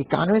91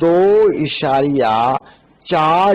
2.4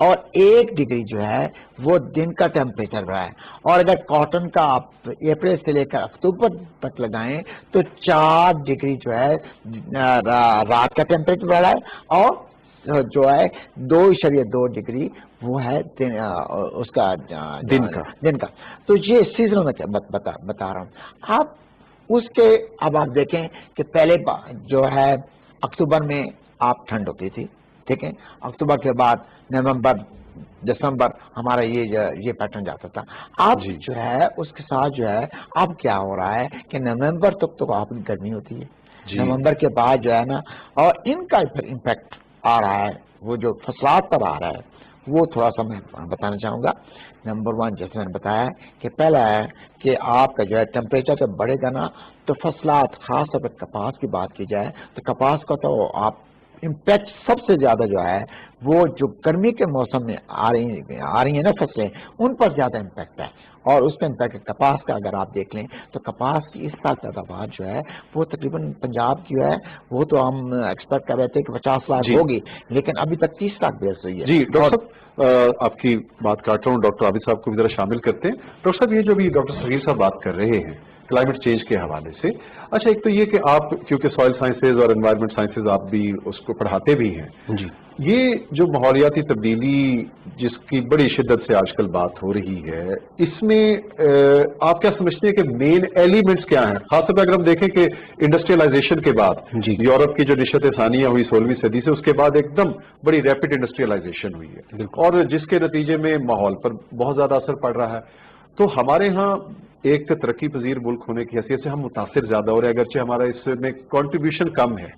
اور 1 ڈگری جو ہے وہ دن کا ٹیمپریچر بڑھا ہے. اور اگر کاٹن کا آپ اپریل سے لے کر اکتوبر تک لگائیں تو 4 ڈگری جو ہے رات کا ٹیمپریچر بڑھا ہے اور جو ہے 2.2 ڈگری وہ ہے اس کا دن کا. تو یہ سیزنوں میں بتا رہا ہوں. اب آپ دیکھیں کہ پہلے جو ہے اکتوبر میں آپ ٹھنڈ ہوتی تھی, ٹھیک ہے, اکتوبر کے بعد نومبر دسمبر ہمارا یہ پیٹرن جاتا تھا. اب جو ہے اس کے ساتھ جو ہے اب کیا ہو رہا ہے کہ نومبر تک تو آپ کی گرمی ہوتی ہے, نومبر کے بعد جو ہے نا, اور ان کا پھر امپیکٹ آ رہا ہے, وہ جو فصلات پر آ رہا ہے وہ تھوڑا سا میں بتانا چاہوں گا. نمبر 1 جیسے میں نے بتایا کہ پہلا ہے کہ آپ کا جو ہے ٹیمپریچر جب بڑھے گا نا تو فصلات, خاص طور پر کپاس کی بات کی جائے تو کپاس کا تو آپ امپیکٹ سب سے زیادہ جو ہے وہ جو گرمی کے موسم میں آ رہی ہیں نا فصلیں, ان پر زیادہ امپیکٹ ہے. اور اس کا امپیکٹ کپاس کا اگر آپ دیکھ لیں تو کپاس کی اس سال پیداوار جو ہے وہ تقریباً پنجاب کی ہے وہ تو ہم ایکسپیکٹ کر رہے تھے کہ 50 لاکھ ہوگی, لیکن ابھی تک 30 لاکھ بیس ہوئی ہے. جی ڈاکٹر صاحب آپ کی بات کاٹ رہا ہوں, ڈاکٹر عابد صاحب کو بھی ذرا شامل کرتے ہیں. ڈاکٹر صاحب یہ جو بھی ڈاکٹر صغیر صاحب بات کر رہے ہیں کلائمیٹ چینج کے حوالے سے, اچھا ایک تو یہ کہ آپ کیونکہ سوائل سائنسز اور انوائرمنٹ سائنسز آپ بھی اس کو پڑھاتے بھی ہیں, جی یہ جو ماحولیاتی تبدیلی جس کی بڑی شدت سے آج کل بات ہو رہی ہے, اس میں آپ کیا سمجھتے ہیں کہ مین ایلیمنٹس کیا ہیں؟ خاص طور پہ اگر ہم دیکھیں کہ انڈسٹریلائزیشن کے بعد یورپ کی جو نشت ثانیہ ہوئی 16ویں صدی سے, اس کے بعد ایک دم بڑی ریپڈ انڈسٹریلائزیشن ہوئی ہے اور جس کے نتیجے میں ماحول پر بہت زیادہ اثر پڑ رہا ہے. تو ہمارے ہاں ایک ترقی پذیر ملک ہونے کی حیثیت سے ہم متاثر زیادہ ہو رہے ہیں, اگرچہ ہمارا اس میں کنٹریبیوشن کم ہے.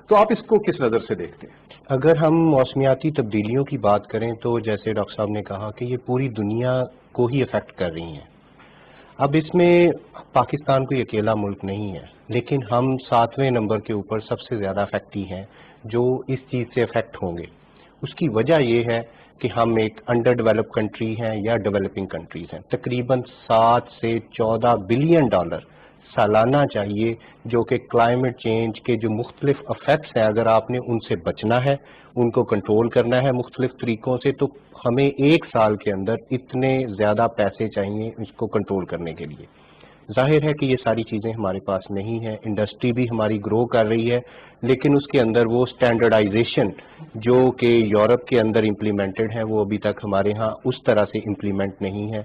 تو آپ اس کو کس نظر سے دیکھتے ہیں؟ اگر ہم موسمیاتی تبدیلیوں کی بات کریں تو جیسے ڈاکٹر صاحب نے کہا کہ یہ پوری دنیا کو ہی افیکٹ کر رہی ہیں. اب اس میں پاکستان کوئی اکیلا ملک نہیں ہے, لیکن ہم 7ویں نمبر کے اوپر سب سے زیادہ افیکٹی ہیں جو اس چیز سے افیکٹ ہوں گے. اس کی وجہ یہ ہے کہ ہم ایک انڈر ڈیولپ کنٹری ہیں یا ڈیولپنگ کنٹریز ہیں. تقریباً 7 سے 14 بلین ڈالر سالانہ چاہیے جو کہ کلائمیٹ چینج کے جو مختلف افیکٹس ہیں اگر آپ نے ان سے بچنا ہے, ان کو کنٹرول کرنا ہے مختلف طریقوں سے, تو ہمیں 1 سال کے اندر اتنے زیادہ پیسے چاہیے اس کو کنٹرول کرنے کے لیے. ظاہر ہے کہ یہ ساری چیزیں ہمارے پاس نہیں ہیں. انڈسٹری بھی ہماری گرو کر رہی ہے, لیکن اس کے اندر وہ سٹینڈرڈائزیشن جو کہ یورپ کے اندر امپلیمنٹڈ ہے وہ ابھی تک ہمارے ہاں اس طرح سے امپلیمنٹ نہیں ہے.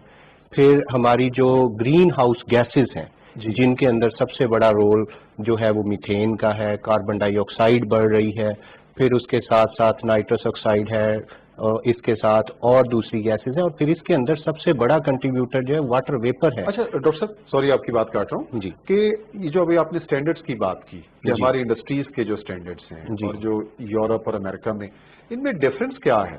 پھر ہماری جو گرین ہاؤس گیسز ہیں جن کے اندر سب سے بڑا رول جو ہے وہ میتھین کا ہے, کاربن ڈائی آکسائڈ بڑھ رہی ہے, پھر اس کے ساتھ ساتھ نائٹرس آکسائڈ ہے, اور اس کے ساتھ اور دوسری گیسز ہیں, اور پھر اس کے اندر سب سے بڑا کنٹریبیوٹر جو ہے واٹر ویپر ہے. اچھا ڈاکٹر صاحب سوری آپ کی بات کاٹ رہا ہوں جی کہ یہ جو ابھی آپ نے سٹینڈرڈز کی بات کی کہ ہماری انڈسٹریز کے جو سٹینڈرڈز ہیں اور جو یورپ اور امریکہ میں, ان میں ڈفرنس کیا ہے؟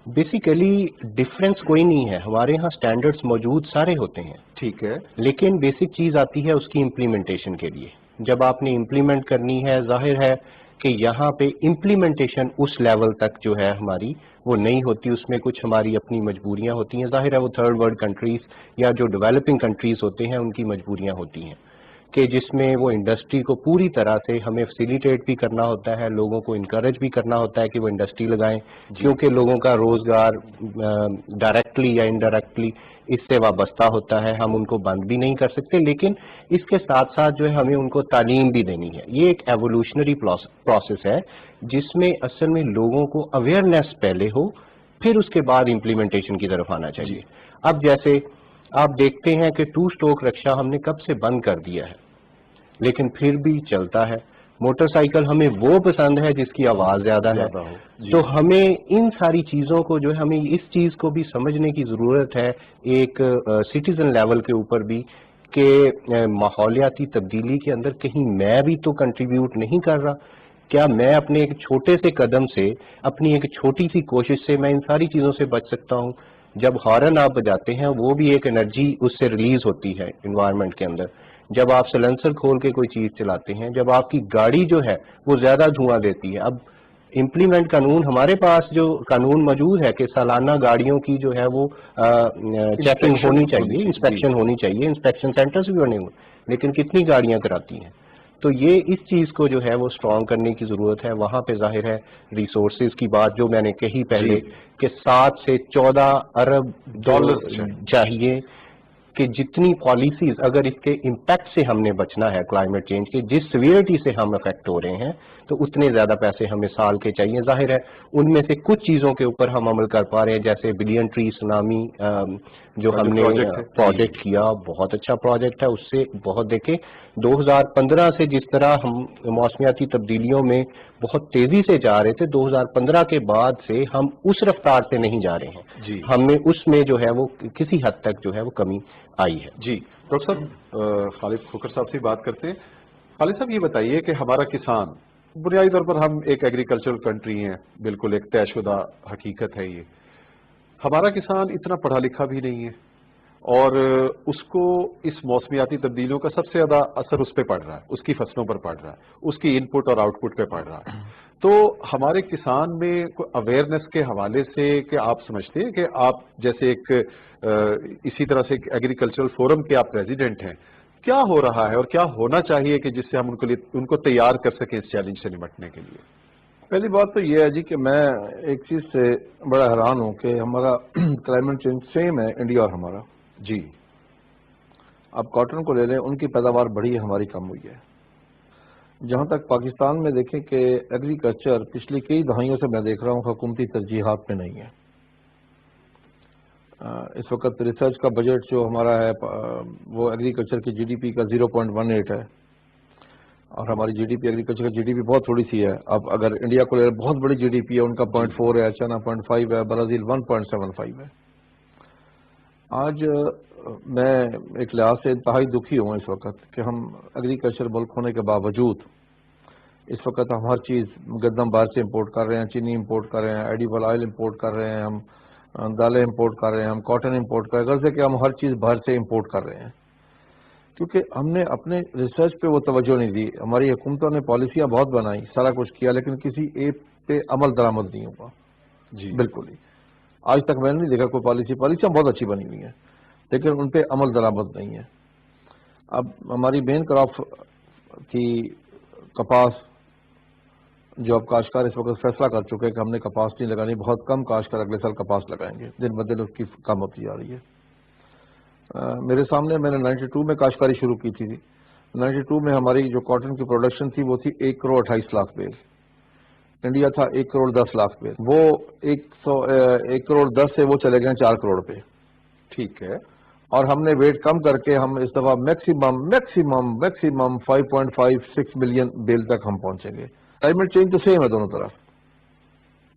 بیسیکلی ڈفرینس کوئی نہیں ہے, ہمارے ہاں سٹینڈرڈز موجود سارے ہوتے ہیں, ٹھیک ہے, لیکن بیسک چیز آتی ہے اس کی امپلیمنٹیشن کے لیے. جب آپ نے امپلیمنٹ کرنی ہے, ظاہر ہے کہ یہاں پہ امپلیمنٹیشن اس لیول تک جو ہے ہماری وہ نہیں ہوتی, اس میں کچھ ہماری اپنی مجبوریاں ہوتی ہیں. ظاہر ہے وہ تھرڈ ورلڈ کنٹریز یا جو ڈیولپنگ کنٹریز ہوتے ہیں ان کی مجبوریاں ہوتی ہیں کہ جس میں وہ انڈسٹری کو پوری طرح سے ہمیں فیسیلیٹیٹ بھی کرنا ہوتا ہے, لوگوں کو انکریج بھی کرنا ہوتا ہے کہ وہ انڈسٹری لگائیں, کیونکہ لوگوں کا روزگار ڈائریکٹلی یا انڈائریکٹلی اس سے وابستہ ہوتا ہے, ہم ان کو بند بھی نہیں کر سکتے. لیکن اس کے ساتھ ساتھ جو ہے ہمیں ان کو تعلیم بھی دینی ہے. یہ ایک ایوولوشنری پروسیس ہے جس میں اصل میں لوگوں کو اویئرنیس پہلے ہو, پھر اس کے بعد امپلیمنٹیشن کی طرف آنا چاہیے. اب جیسے آپ دیکھتے ہیں کہ 2 اسٹروک رکشا ہم نے کب سے بند کر دیا ہے, لیکن پھر بھی چلتا ہے. موٹر سائیکل ہمیں وہ پسند ہے جس کی آواز زیادہ ہے. تو ہمیں ان ساری چیزوں کو جو ہے ہمیں اس چیز کو بھی سمجھنے کی ضرورت ہے ایک سٹیزن لیول کے اوپر بھی کہ ماحولیاتی تبدیلی کے اندر کہیں میں بھی تو کنٹریبیوٹ نہیں کر رہا. کیا میں اپنے ایک چھوٹے سے قدم سے, اپنی ایک چھوٹی سی کوشش سے میں ان ساری چیزوں سے بچ سکتا ہوں؟ جب ہارن آپ بجاتے ہیں وہ بھی ایک انرجی اس سے ریلیز ہوتی ہے انوائرمنٹ کے اندر. جب آپ سلنسر کھول کے کوئی چیز چلاتے ہیں, جب آپ کی گاڑی جو ہے وہ زیادہ دھواں دیتی ہے. اب امپلیمنٹ قانون, ہمارے پاس جو قانون موجود ہے کہ سالانہ گاڑیوں کی جو ہے وہ چیکنگ ہونی چاہیے, انسپیکشن ہونی چاہیے, انسپیکشن سینٹرز بھی بنے ہوئے, لیکن کتنی گاڑیاں کراتی ہیں؟ تو یہ اس چیز کو جو ہے وہ اسٹرانگ کرنے کی ضرورت ہے. وہاں پہ ظاہر ہے ریسورسز کی بات جو میں نے کہی پہلے کہ 7 سے 14 ارب ڈالر چاہیے کہ جتنی پالیسیز اگر اس کے امپیکٹ سے ہم نے بچنا ہے کلائمیٹ چینج کے، جس سیویرٹی سے ہم افیکٹ ہو رہے ہیں، تو اتنے زیادہ پیسے ہمیں سال کے چاہیے. ظاہر ہے ان میں سے کچھ چیزوں کے اوپر ہم عمل کر پا رہے ہیں، جیسے بلین ٹری سونامی جو ہم نے پروجیکٹ کیا، بہت اچھا پروجیکٹ ہے. اس سے بہت دیکھیں 2015 سے جس طرح ہم موسمیاتی تبدیلیوں میں بہت تیزی سے جا رہے تھے، 2015 کے بعد سے ہم اس رفتار سے نہیں جا رہے ہیں. ہمیں اس میں جو ہے وہ کسی حد تک جو ہے وہ کمی آئی ہے. جی ڈاکٹر صاحب، خالد کھوکھر صاحب سے بات کرتے ہیں. خالد صاحب یہ بتائیے کہ ہمارا کسان، بنیادی طور پر ہم ایک ایگریکلچرل کنٹری ہیں، بالکل ایک طے شدہ حقیقت ہے یہ. ہمارا کسان اتنا پڑھا لکھا بھی نہیں ہے اور اس کو اس موسمیاتی تبدیلیوں کا سب سے زیادہ اثر اس پہ پڑ رہا ہے، اس کی فصلوں پر پڑ رہا ہے، اس کی ان پٹ اور آؤٹ پٹ پہ پڑ رہا ہے. تو ہمارے کسان میں اویئرنیس کے حوالے سے کہ آپ سمجھتے ہیں کہ آپ جیسے ایک اسی طرح سے ایگریکلچرل فورم کے آپ پریزیڈنٹ ہیں، کیا ہو رہا ہے اور کیا ہونا چاہیے کہ جس سے ہم ان کو تیار کر سکیں اس چیلنج سے نمٹنے کے لیے؟ پہلی بات تو یہ ہے جی کہ میں ایک چیز سے بڑا حیران ہوں کہ ہمارا کلائمیٹ چینج سیم ہے انڈیا اور ہمارا. جی آپ کاٹن کو لے لیں، ان کی پیداوار بڑھی ہے، ہماری کم ہوئی ہے. جہاں تک پاکستان میں دیکھیں کہ ایگریکلچر پچھلی کئی دہائیوں سے میں دیکھ رہا ہوں حکومتی ترجیحات میں نہیں ہے. اس وقت ریسرچ کا بجٹ جو ہمارا ہے وہ ایگریکلچر کی جی ڈی پی کا 0.18 ہے، اور ہماری جی ڈی پی ایگریکلچر کی جی ڈی پی بہت تھوڑی سی ہے. اب اگر انڈیا کو لے بہت بڑی جی ڈی پی ہے، ان کا 0.4 ہے، چائنا 0.5 ہے، برازیل 1.75 ہے. آج میں ایک لحاظ سے انتہائی دکھی ہوں اس وقت کہ ہم ایگریکلچر ملک ہونے کے باوجود اس وقت ہم ہر چیز گندم باہر سے امپورٹ کر رہے ہیں، چینی امپورٹ کر رہے ہیں، ایڈیبل آئل امپورٹ کر رہے ہیں، ہم دالیں امپورٹ کر رہے ہیں، ہم کاٹن امپورٹ کر رہے ہیں. غرض ہے کہ ہم ہر چیز باہر سے امپورٹ کر رہے ہیں کیونکہ ہم نے اپنے ریسرچ پہ وہ توجہ نہیں دی. ہماری حکومتوں نے پالیسیاں بہت بنائی، سارا کچھ کیا، لیکن کسی ایک پہ عمل درآمد نہیں ہوا. جی بالکل ہی آج تک میں نے نہیں دیکھا کوئی پالیسیاں بہت اچھی بنی ہوئی ہیں لیکن ان پہ عمل درآمد نہیں ہے. اب ہماری مین کراپ تھی کپاس، جو اب کاشتکار اس وقت فیصلہ کر چکے کہ ہم نے کپاس نہیں لگانی، بہت کم کاشتکار اگلے سال کپاس لگائیں گے، دن بدن اس کی کم ہوتی جا رہی ہے. میرے سامنے میں نے 92 میں کاشتکاری شروع کی تھی. 92 میں ہماری جو کاٹن کی پروڈکشن تھی وہ تھی 1,28,00,000 بیل. انڈیا تھا 1,10,00,000 بیل. وہ 1,10,00,000 سے وہ چلے گئے 4 کروڑ پہ. ٹھیک ہے. اور ہم نے ویٹ کم کر کے ہم اس دفعہ میکسیمم 5.56 ملین بیل تک ہم پہنچیں گے. کلائمیٹ چینج تو سیم ہے دونوں طرف،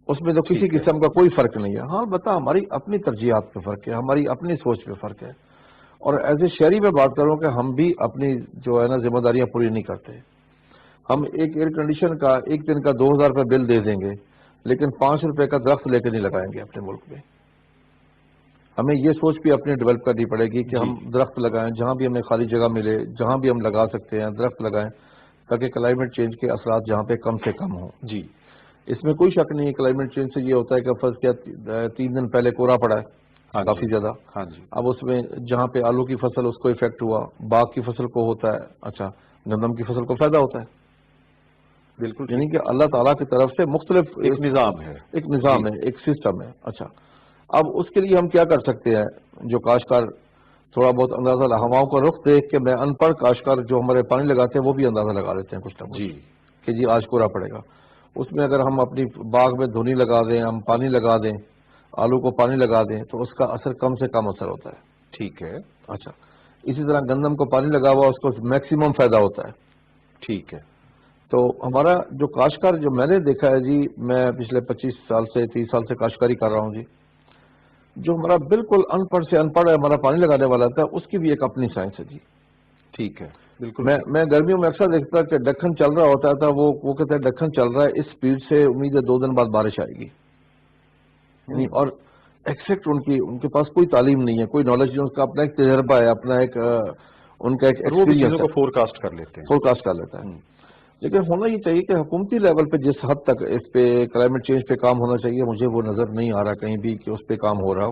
اس میں تو کسی قسم کا کوئی فرق نہیں ہے. ہاں بتا ہماری اپنی ترجیحات پہ فرق ہے، ہماری اپنی سوچ پہ فرق ہے. اور ایز اے شہری میں بات کروں کہ ہم بھی اپنی جو ہے نا ذمہ داریاں پوری نہیں کرتے. ہم ایک ایئر کنڈیشن کا ایک دن کا 2,000 روپے بل دے دیں گے لیکن 5 روپے کا درخت لے کے نہیں لگائیں گے اپنے ملک میں. ہمیں یہ سوچ بھی اپنی ڈیولپ کرنی پڑے گی کہ ہم درخت لگائیں، جہاں بھی ہمیں خالی جگہ ملے، جہاں بھی ہم لگا سکتے ہیں درخت لگائیں تاکہ کلائمیٹ چینج کے اثرات جہاں پہ کم سے کم ہوں. جی اس میں کوئی شک نہیں ہے کلائمیٹ چینج سے یہ ہوتا ہے کہ فرض کیا 3 دن پہلے کوہرا پڑا ہے کافی زیادہ. ہاں جی. اب اس میں جہاں پہ آلو کی فصل اس کو افیکٹ ہوا، باغ کی فصل کو ہوتا ہے، اچھا گندم کی فصل کو فائدہ ہوتا ہے. بالکل. یعنی کہ اللہ تعالیٰ کی طرف سے مختلف ایک نظام ہے، ایک سسٹم ہے. اچھا اب اس کے لیے ہم کیا کر سکتے ہیں؟ جو کاشتکار تھوڑا بہت اندازہ ہواؤں کا رخ دیکھ کے، میں ان پڑھ کاشتکار جو ہمارے پانی لگاتے ہیں وہ بھی اندازہ لگا لیتے ہیں کچھ نہ کچھ کہ جی آج کوہرا پڑے گا. اس میں اگر ہم اپنی باغ میں دھونی لگا دیں، ہم پانی لگا دیں، آلو کو پانی لگا دیں تو اس کا اثر کم سے کم اثر ہوتا ہے. ٹھیک ہے. اچھا اسی طرح گندم کو پانی لگا ہوا اس کو میکسیمم فائدہ ہوتا ہے. ٹھیک ہے. تو ہمارا جو کاشتکار جو میں نے دیکھا ہے جی، میں پچھلے 25 سال سے 30 سال سے کاشتکاری کر رہا ہوں جی، جو ہمارا بالکل ان پڑھ سے ان پڑھ ہے ہمارا پانی لگانے والا تھا، اس کی بھی ایک اپنی سائنس ہے جی. ٹھیک ہے. بالکل. میں گرمیوں میں اکثر دیکھتا کہ دکن چل رہا ہوتا تھا، وہ کہتے ہیں دکن چل رہا ہے اس سپیڈ سے امید ہے 2 دن بعد بارش آئے گی. یعنی اور ایکسیکٹ ان کے پاس کوئی تعلیم نہیں ہے، کوئی نالج نہیں، ان کا اپنا ایک تجربہ ہے، اپنا ایک ان کا ایک ایکسپیرینس کو فور کاسٹ کر لیتے ہیں، فور کاسٹ کر لیتا ہے. لیکن ہونا یہ چاہیے کہ حکومتی لیول پہ جس حد تک اس پہ کلائمیٹ چینج پہ کام ہونا چاہیے، مجھے وہ نظر نہیں آ رہا کہیں بھی کہ اس پہ کام ہو رہا ہو.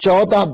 $14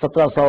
1700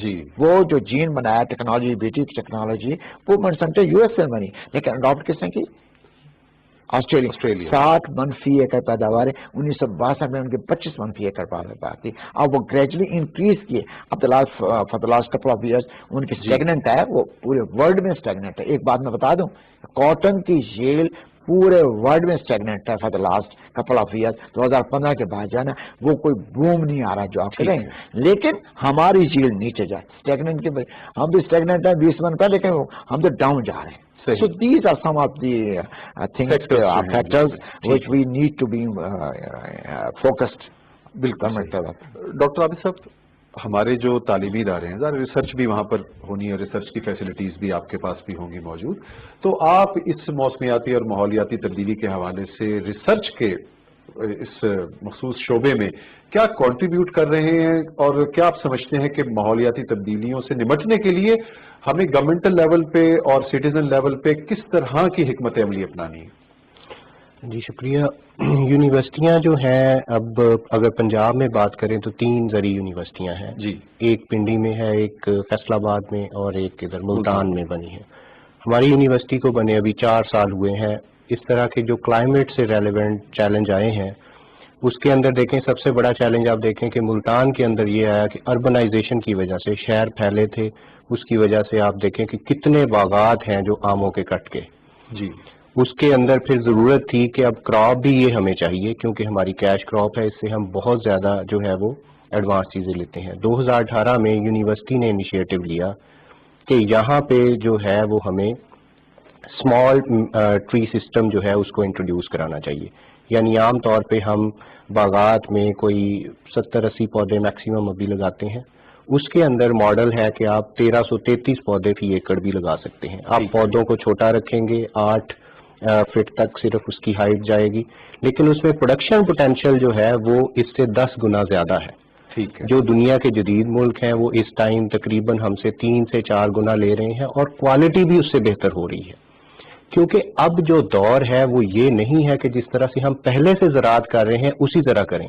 جی وہ جو جین بنایا ٹیکنالوجی بیٹی ٹیکنالوجی وہ سمجھتے یو ایس سے بنی لیکن اڈاپٹ کس نے کی آسٹریلیا 60 منفی ایکڑ پیداوار ہے 1962 میں ان کے 25 منفی ایکڑ پیداوار تھی اب وہ گریجولی انکریز کیے اب for the last couple of years ان کی اسٹیگننٹ ہے وہ پورے ورلڈ میں اسٹیگننٹ ہے ایک بات میں بتا دوں کاٹن کی جیل پورے ورلڈ میں اسٹیگننٹ ہے for the last couple of years 2015 کے بعد جو ہے نا وہ کوئی بوم نہیں آ رہا جو آپ کریں لیکن ہماری جیل نیچے جائے اسٹیگننٹ کے ہم بھی اسٹیگننٹ ہیں 20 من کا لیکن ہم تو ڈاؤن جا رہے ہیں. So these are some of the things, factors which we need to be focused. بالکل ڈاکٹر عابد صاحب ہمارے جو تعلیمی ادارے ہیں ذرا ریسرچ بھی وہاں پر ہونی ہے ریسرچ کی فیسلٹیز بھی آپ کے پاس بھی ہوں گی موجود تو آپ اس موسمیاتی اور ماحولیاتی تبدیلی کے حوالے سے ریسرچ کے اس مخصوص شعبے میں کیا کنٹریبیوٹ کر رہے ہیں اور کیا آپ سمجھتے ہیں کہ ماحولیاتی تبدیلیوں سے نمٹنے کے لیے ہمیں گورنمنٹل لیول پہ اور سٹیزن لیول پہ کس طرح کی حکمت عملی اپنانی ہے؟ جی شکریہ. یونیورسٹیاں جو ہیں اب اگر پنجاب میں بات کریں تو 3 زرعی یونیورسٹیاں ہیں جی ایک پنڈی میں ہے ایک فیصل آباد میں اور ایک ادھر ملتان میں بنی ہے. ہماری یونیورسٹی کو بنے ابھی 4 سال ہوئے ہیں. اس طرح کے جو کلائمیٹ سے ریلیونٹ چیلنج آئے ہیں اس کے اندر دیکھیں سب سے بڑا چیلنج آپ دیکھیں کہ ملتان کے اندر یہ آیا کہ اربنائزیشن کی وجہ سے شہر پھیلے تھے اس کی وجہ سے آپ دیکھیں کہ کتنے باغات ہیں جو آموں کے کٹ کے جی اس کے اندر پھر ضرورت تھی کہ اب کراپ بھی یہ ہمیں چاہیے کیونکہ ہماری کیش کراپ ہے اس سے ہم بہت زیادہ جو ہے وہ ایڈوانس چیزیں لیتے ہیں. 2018 میں یونیورسٹی نے انیشیٹو لیا کہ یہاں پہ جو ہے وہ ہمیں اسمال ٹری سسٹم جو ہے اس کو انٹروڈیوس کرانا چاہیے. یعنی عام طور پہ ہم باغات میں کوئی 70-80 پودے میکسیمم ابھی لگاتے ہیں اس کے اندر ماڈل ہے کہ آپ 1333 پودے فی ایکڑ بھی لگا سکتے ہیں. آپ پودوں کو چھوٹا رکھیں گے 8 فٹ تک صرف اس کی ہائٹ جائے گی لیکن اس میں پروڈکشن پوٹینشیل جو ہے وہ اس سے 10 گنا زیادہ ہے. ٹھیک ہے. جو دنیا کے جدید ملک ہیں وہ اس ٹائم تقریباً ہم سے 3 سے 4 گنا لے رہے ہیں اور کوالٹی بھی اس سے بہتر ہو رہی ہے کیونکہ اب جو دور ہے وہ یہ نہیں ہے کہ جس طرح سے ہم پہلے سے زراعت کر رہے ہیں اسی طرح کریں.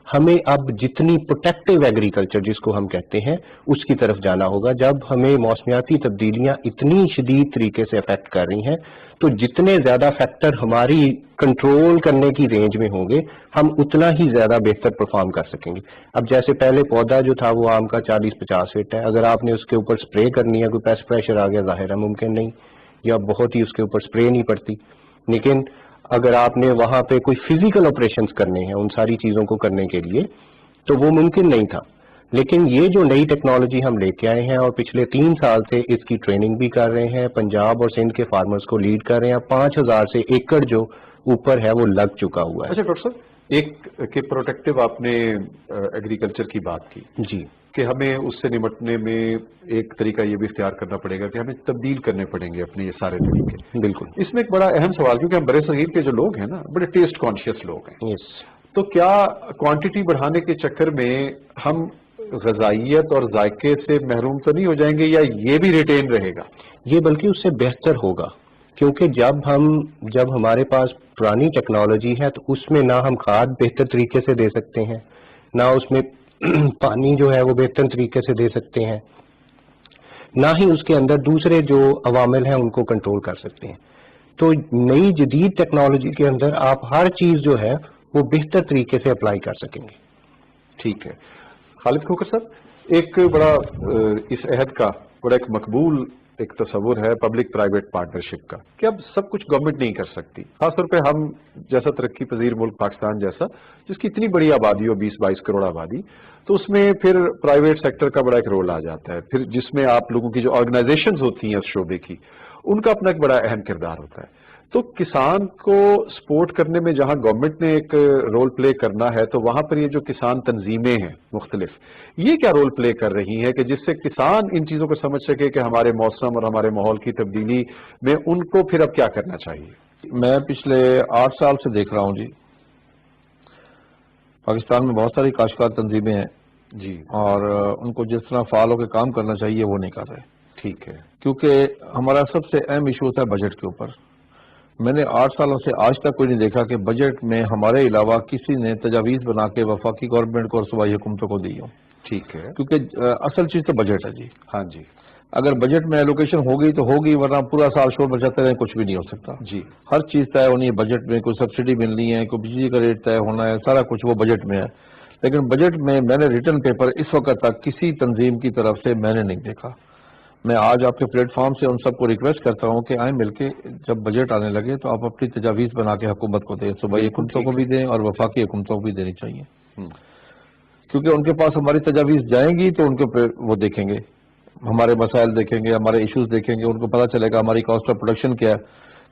ہمیں اب جتنی پروٹیکٹیو ایگریکلچر جس کو ہم کہتے ہیں اس کی طرف جانا ہوگا. جب ہمیں موسمیاتی تبدیلیاں اتنی شدید طریقے سے افیکٹ کر رہی ہیں تو جتنے زیادہ فیکٹر ہماری کنٹرول کرنے کی رینج میں ہوں گے ہم اتنا ہی زیادہ بہتر پرفارم کر سکیں گے. اب جیسے پہلے پودا جو تھا وہ آم کا 40-50 فٹ ہے اگر آپ نے اس کے اوپر سپرے کرنی ہے کوئی پیسٹ پریشر آ گیا ظاہر ہے ممکن نہیں یا بہت ہی اس کے اوپر سپرے نہیں پڑتی. لیکن اگر آپ نے وہاں پہ کوئی فزیکل آپریشنز کرنے ہیں ان ساری چیزوں کو کرنے کے لیے تو وہ ممکن نہیں تھا. لیکن یہ جو نئی ٹیکنالوجی ہم لے کے آئے ہیں اور پچھلے 3 سال سے اس کی ٹریننگ بھی کر رہے ہیں پنجاب اور سندھ کے فارمرز کو لیڈ کر رہے ہیں. 5000 سے ایکڑ جو اوپر ہے وہ لگ چکا ہوا ہے. اچھا ڈاکٹر صاحب ایک کہ پروٹیکٹیو آپ نے ایگریکلچر کی بات کی جی کہ ہمیں اس سے نمٹنے میں ایک طریقہ یہ بھی اختیار کرنا پڑے گا کہ ہمیں تبدیل کرنے پڑیں گے اپنے یہ سارے طریقے. بالکل. اس میں ایک بڑا اہم سوال کیونکہ ہم برے صغیر کے جو لوگ ہیں نا بڑے ٹیسٹ کانشیس لوگ ہیں یس تو کیا کوانٹٹی بڑھانے کے چکر میں ہم غذائیت اور ذائقے سے محروم تو نہیں ہو جائیں گے یا یہ بھی ریٹین رہے گا؟ یہ بلکہ اس سے بہتر ہوگا کیونکہ جب ہمارے پاس پرانی ٹیکنالوجی ہے تو اس میں نہ ہم کھاد بہتر طریقے سے دے سکتے ہیں نہ اس میں پانی جو ہے وہ بہتر طریقے سے دے سکتے ہیں نہ ہی اس کے اندر دوسرے جو عوامل ہیں ان کو کنٹرول کر سکتے ہیں. تو نئی جدید ٹیکنالوجی کے اندر آپ ہر چیز جو ہے وہ بہتر طریقے سے اپلائی کر سکیں گے. ٹھیک ہے. خالد کھوکھر صاحب ایک بڑا اس عہد کا بڑا ایک مقبول ایک تصور ہے پبلک پرائیویٹ پارٹنرشپ کا کہ اب سب کچھ گورنمنٹ نہیں کر سکتی خاص طور پہ ہم جیسا ترقی پذیر ملک پاکستان جیسا جس کی اتنی بڑی آبادی ہو 20-22 کروڑ آبادی تو اس میں پھر پرائیویٹ سیکٹر کا بڑا ایک رول آ جاتا ہے پھر جس میں آپ لوگوں کی جو آرگنائزیشنز ہوتی ہیں اس شعبے کی ان کا اپنا ایک بڑا اہم کردار ہوتا ہے. تو کسان کو سپورٹ کرنے میں جہاں گورنمنٹ نے ایک رول پلے کرنا ہے تو وہاں پر یہ جو کسان تنظیمیں ہیں مختلف یہ کیا رول پلے کر رہی ہیں کہ جس سے کسان ان چیزوں کو سمجھ سکے کہ ہمارے موسم اور ہمارے ماحول کی تبدیلی میں ان کو پھر اب کیا کرنا چاہیے؟ میں پچھلے 8 سال سے دیکھ رہا ہوں جی پاکستان میں بہت ساری کاشتکار تنظیمیں ہیں جی اور ان کو جس طرح فعال ہو کے کام کرنا چاہیے وہ نہیں کر رہے. ٹھیک ہے. کیونکہ ہمارا سب سے اہم ایشو ہوتا ہے بجٹ کے اوپر. میں نے 8 سالوں سے آج تک کوئی نہیں دیکھا کہ بجٹ میں ہمارے علاوہ کسی نے تجاویز بنا کے وفاقی گورنمنٹ کو اور صوبائی حکومتوں کو دی ہوں. ٹھیک ہے. کیونکہ اصل چیز تو بجٹ ہے جی. ہاں جی اگر بجٹ میں ایلوکیشن ہوگی تو ہوگی، ورنہ پورا سال شور بچاتے رہے کچھ بھی نہیں ہو سکتا. جی. ہر چیز طے ہونی ہے بجٹ میں، کوئی سبسڈی ملنی ہے، کوئی بجلی کا ریٹ طے ہونا ہے، سارا کچھ وہ بجٹ میں ہے. لیکن بجٹ میں نے ریٹرن پیپر اس وقت تک کسی تنظیم کی طرف سے میں نے نہیں دیکھا. میں آج آپ کے پلیٹ فارم سے ان سب کو ریکویسٹ کرتا ہوں کہ آئیں مل کے جب بجٹ آنے لگے تو آپ اپنی تجاویز بنا کے حکومت کو دیں، صوبائی حکومتوں کو بھی دیں اور وفاقی حکومتوں کو بھی دینی چاہیے. کیونکہ ان کے پاس ہماری تجاویز جائیں گی تو ان کے وہ دیکھیں گے، ہمارے مسائل دیکھیں گے، ہمارے ایشوز دیکھیں گے، ان کو پتہ چلے گا ہماری کاسٹ آف پروڈکشن کیا ہے.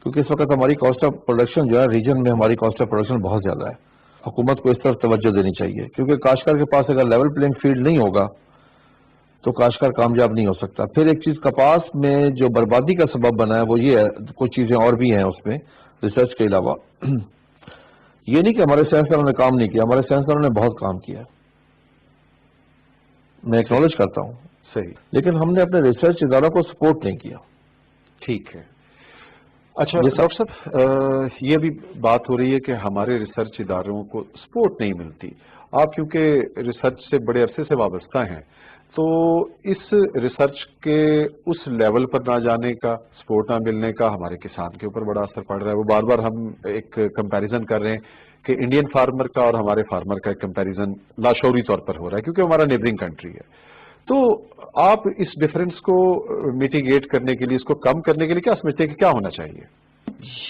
کیونکہ اس وقت ہماری کاسٹ آف پروڈکشن جو ہے ریجن میں ہماری کاسٹ آف پروڈکشن بہت زیادہ ہے. حکومت کو اس طرف توجہ دینی چاہیے، کیونکہ کاشتکار کے پاس اگر لیول پلینگ فیلڈ نہیں ہوگا تو کاشتکار کامیاب نہیں ہو سکتا. پھر ایک چیز کپاس میں جو بربادی کا سبب بنا ہے وہ یہ ہے، کچھ چیزیں اور بھی ہیں اس میں ریسرچ کے علاوہ. یہ نہیں کہ ہمارے سائنسدانوں نے کام نہیں کیا، ہمارے سائنسدانوں نے بہت کام کیا، میں ایکنالج کرتا ہوں. صحیح. لیکن ہم نے اپنے ریسرچ اداروں کو سپورٹ نہیں کیا. ٹھیک ہے. اچھا ڈاکٹر صاحب، یہ بھی بات ہو رہی ہے کہ ہمارے ریسرچ اداروں کو سپورٹ نہیں ملتی. آپ کیونکہ ریسرچ سے بڑے عرصے سے وابستہ ہیں، تو اس ریسرچ کے اس لیول پر نہ جانے کا، سپورٹ نہ ملنے کا ہمارے کسان کے اوپر بڑا اثر پڑ رہا ہے. وہ بار بار ہم ایک کمپیریزن کر رہے ہیں کہ انڈین فارمر کا اور ہمارے فارمر کا ایک کمپیریزن لاشعوری طور پر ہو رہا ہے کیونکہ ہمارا نیبرنگ کنٹری ہے. تو آپ اس ڈفرینس کو میٹیگیٹ کرنے کے لیے، اس کو کم کرنے کے لیے کیا سمجھتے ہیں کہ کیا ہونا چاہیے؟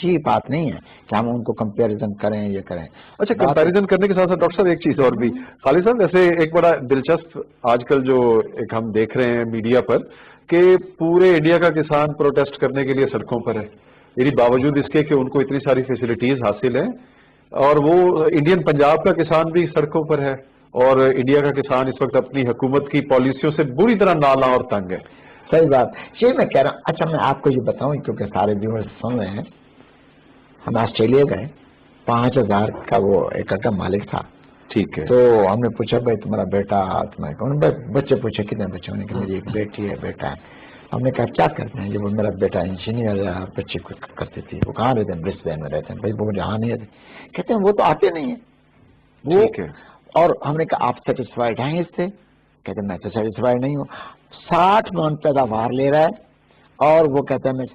یہ بات نہیں ہے کہ ہم ان کو کمپیریزن کریں یہ کریں. اچھا، کمپیریزن کرنے کے ساتھ ساتھ ڈاکٹر صاحب ایک چیز اور بھی، خالد صاحب ویسے ایک بڑا دلچسپ آج کل جو ایک ہم دیکھ رہے ہیں میڈیا پر کہ پورے انڈیا کا کسان پروٹیسٹ کرنے کے لیے سڑکوں پر ہے، یعنی باوجود اس کے کہ ان کو اتنی ساری فیسلٹیز حاصل ہیں، اور وہ انڈین پنجاب کا کسان بھی سڑکوں پر ہے، اور انڈیا کا کسان اس وقت اپنی حکومت کی پالیسیوں سے بری طرح نالاں اور تنگ ہے. صحیح بات یہ میں کہہ رہا ہوں. اچھا میں آپ کو یہ بتاؤں کیونکہ سارے ویورز سن رہے ہیں، ہم آسٹریلیا گئے، 5,000 کا وہ ایکڑ کا مالک تھا. ٹھیک ہے. تو ہم نے پوچھا بھائی تمہارا بیٹا، تمہارے بچے پوچھے کتنے بچے ہونے کہ میری ایک بیٹی ہے بیٹا ہے. ہم نے کہا کیا کرتے ہیں؟ جب میرا بیٹا انجینئر ہے، بچے کرتے تھے. وہ کہاں رہتے ہیں؟ برسبین میں رہتے ہیں. بھائی وہ جہاں نہیں رہتے. کہتے ہیں وہ تو آتے نہیں ہیں وہ. ٹھیک ہے. اور ہم نے کہا آپ سیٹسفائڈ ہیں اس سے؟ کہتے ہیں میں تو سیٹسفائڈ نہیں ہوں. 60 من پیداوار لے رہا ہے اور وہ کہتا ہے میں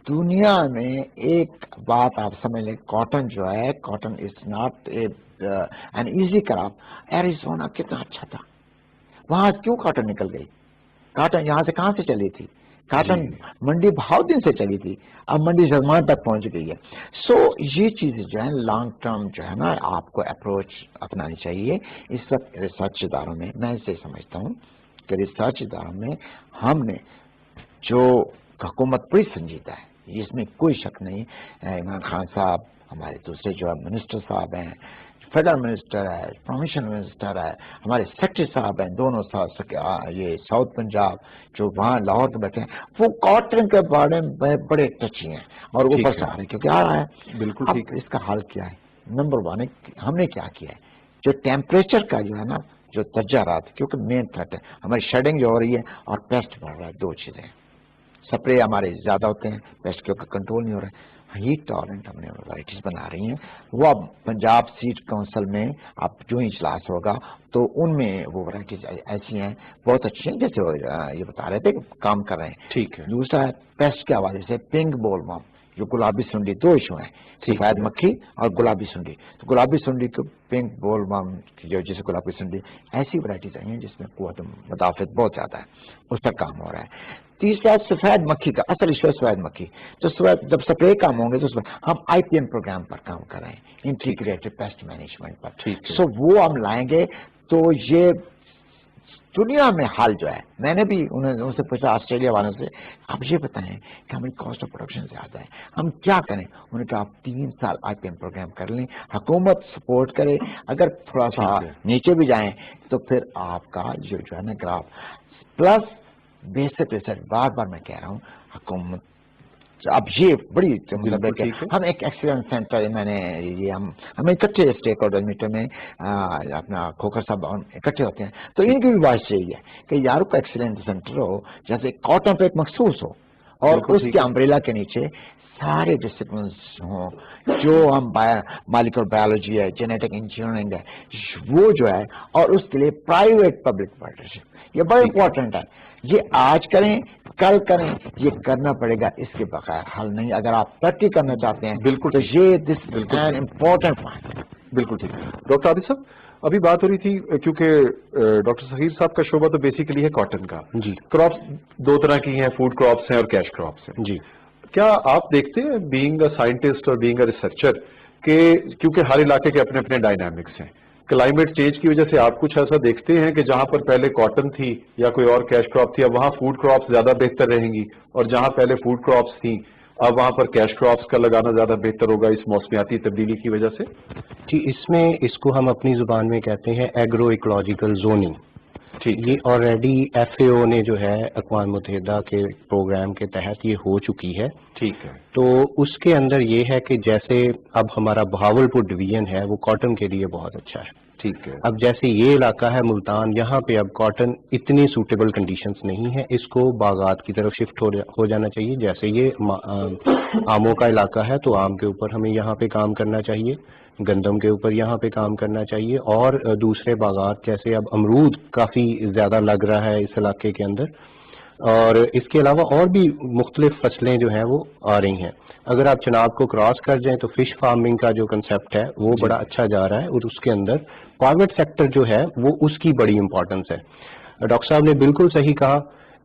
دنیا میں ایک بات آپ سمجھ لیں، کاٹن جو ہے، cotton is not an easy crop. Arizona کتنا اچھا تھا، وہاں کیوں کاٹن نکل گئی؟ کاٹن یہاں سے کہاں سے چلی تھی؟ کاٹن منڈی بہت دن سے چلی تھی، اب منڈی زمان تک پہنچ گئی ہے. سو یہ چیزیں جو ہے لانگ ٹرم جو ہے نا آپ کو اپروچ اپنانی چاہیے. اس وقت ریسرچ اداروں میں میں اسے سمجھتا ہوں کہ ریسرچ اداروں میں ہم نے جو حکومت بڑی سنجیدہ ہے، اس میں کوئی شک نہیں. عمران خان صاحب، ہمارے دوسرے جو منسٹر صاحب ہیں، فیڈرل منسٹر ہے، پروونشل منسٹر ہے، ہمارے سیکرٹری صاحب ہیں دونوں یہ ساؤتھ پنجاب جو وہاں لاہور میں بیٹھے ہیں، وہ کاٹن کے بارے میں بڑے ٹچی ہیں اور اوپر سے آ رہے کیونکہ آ رہا ہے. بالکل ٹھیک ہے. اس کا حل کیا ہے؟ نمبر 1 ہم نے کیا کیا ہے، جو ٹیمپریچر کا جو ہے نا جو تجارات، کیونکہ مین تھریٹ ہے ہماری شیڈنگ جو ہو رہی ہے اور پیسٹ بڑھ رہا ہے. 2 چیزیں، سپرے ہمارے زیادہ ہوتے ہیں، پیسٹ کے اوپر کنٹرول نہیں ہو رہا ہے. ہیٹ ٹالرنٹ ہم نے ورائٹیز بنا رہی ہیں. وہ اب پنجاب سیڈ کونسل میں اب جو ہی اجلاس ہوگا تو ان میں وہ ورائٹیز ایسی ہیں بہت اچھی ہیں، جیسے یہ بتا رہے تھے کام کر رہے ہیں. ٹھیک ہے. دوسرا ہے پیسٹ کے حوالے سے پنک بول وارم، جو گلابی سنڈی، 2 ایشو ہیں، سفید مکھی اور گلابی سنڈی. تو گلابی سنڈی کو پنک بول وارم جو جیسے گلابی سنڈی، ایسی ورائٹیز آئی ہیں جس میں قوت مدافعت بہت زیادہ ہے، اس پر کام ہو رہا ہے. تیسرا سفید مکھی کا اصل ایشو ہے سفید مکھی. تو جب سپرے کام ہوں گے تو ہم IPM پروگرام پر کام کر رہے ہیں، انٹیگریٹڈ پیسٹ مینجمنٹ پر. سو وہ ہم لائیں گے تو یہ دنیا میں حال جو ہے. میں نے بھی ان سے پوچھا آسٹریلیا والوں سے، آپ یہ بتائیں کہ ہماری کاسٹ آف پروڈکشن زیادہ ہے، ہم کیا کریں؟ انہوں نے کہا آپ 3 سال IPM پروگرام کر لیں، حکومت سپورٹ کرے، اگر تھوڑا سا نیچے بھی جائیں تو پھر آپ کا جو ہے نا گراف پلس بیسک ریسرچ. بار بار میں کہہ رہا ہوں حکومت اب یہ بڑی مطلب ہے کہ ہم ایک ایکسیلنس سینٹر، میں نے یہ ہم اکٹھے اسٹیک ہولڈر میٹر میں اپنا کھوکھر صاحب اکٹھے ہوتے ہیں تو ان کی بھی بات یہی ہے کہ یارو کا ایکسیلنس سینٹر ہو، جیسے کاٹن پہ ایک مخصوص ہو اور اس کے امبریلا کے نیچے سارے ڈسپلنس ہوں جو ہم مالیکولر بایولوجی ہے، جینیٹک انجینئرنگ ہے، وہ جو ہے، اور اس کے لیے پرائیویٹ پبلک پارٹنرشپ یہ بڑا امپورٹنٹ ہے. یہ آج کریں کل کریں، یہ کرنا پڑے گا، اس کے بغیر حل نہیں. اگر آپ ترقی کرنا چاہتے ہیں بالکل تو یہ دس از این امپورٹنٹ پوائنٹ. بالکل ٹھیک. ڈاکٹر عابد صاحب، ابھی بات ہو رہی تھی کیونکہ ڈاکٹر ظہیر صاحب کا شعبہ تو بیسیکلی ہے کاٹن کا. جی کراپس دو طرح کی ہیں، فوڈ کراپس ہیں اور کیش کراپس ہیں. جی. کیا آپ دیکھتے ہیں بینگ اے سائنٹسٹ اور بینگ اے ریسرچر کہ کیونکہ ہر علاقے کے اپنے اپنے ڈائنامکس ہیں، کلائمیٹ چینج کی وجہ سے آپ کچھ ایسا دیکھتے ہیں کہ جہاں پر پہلے کاٹن تھی یا کوئی اور کیش کراپ تھی، اب وہاں فوڈ کراپس زیادہ بہتر رہیں گی، اور جہاں پہلے فوڈ کراپس تھیں اب وہاں پر کیش کراپس کا لگانا زیادہ بہتر ہوگا اس موسمیاتی تبدیلی کی وجہ سے؟ جی، اس میں اس کو ہم اپنی زبان میں کہتے ہیں ایگرو ایکولوجیکل زوننگ. ٹھیک. یہ آلریڈی ایف اے او نے جو ہے اقوام متحدہ کے پروگرام کے تحت یہ ہو چکی ہے. ٹھیک ہے. تو اس کے اندر یہ ہے کہ جیسے اب ہمارا بہاولپور ڈویژن ہے وہ کاٹن کے لیے بہت اچھا ہے. ٹھیک ہے. اب جیسے یہ علاقہ ہے ملتان، یہاں پہ اب کاٹن اتنی سوٹیبل کنڈیشنز نہیں ہے، اس کو باغات کی طرف شفٹ ہو جانا چاہیے. جیسے یہ آموں کا علاقہ ہے تو آم کے اوپر ہمیں یہاں پہ کام کرنا چاہیے، گندم کے اوپر یہاں پہ کام کرنا چاہیے، اور دوسرے باغات جیسے اب امرود کافی زیادہ لگ رہا ہے اس علاقے کے اندر، اور اس کے علاوہ اور بھی مختلف فصلیں جو ہیں وہ آ رہی ہیں. اگر آپ چناب کو کراس کر جائیں تو فش فارمنگ کا جو کنسیپٹ ہے وہ بڑا اچھا جا رہا ہے، اور اس کے اندر پرائیویٹ سیکٹر جو ہے وہ اس کی بڑی امپورٹنس ہے. ڈاکٹر صاحب نے بالکل صحیح کہا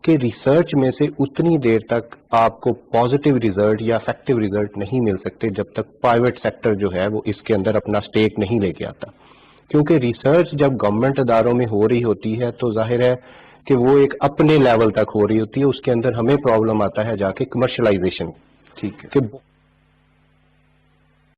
کہ ریسرچ میں سے اتنی دیر تک آپ کو پازیٹیو ریزلٹ یا افیکٹو ریزلٹ نہیں مل سکتے جب تک پرائیویٹ سیکٹر جو ہے وہ اس کے اندر اپنا سٹیک نہیں لے کے آتا. کیونکہ ریسرچ جب گورنمنٹ اداروں میں ہو رہی ہوتی ہے تو ظاہر ہے کہ وہ ایک اپنے لیول تک ہو رہی ہوتی ہے، اس کے اندر ہمیں پرابلم آتا ہے جا کے کمرشلائزیشن. ٹھیک ہے. کہ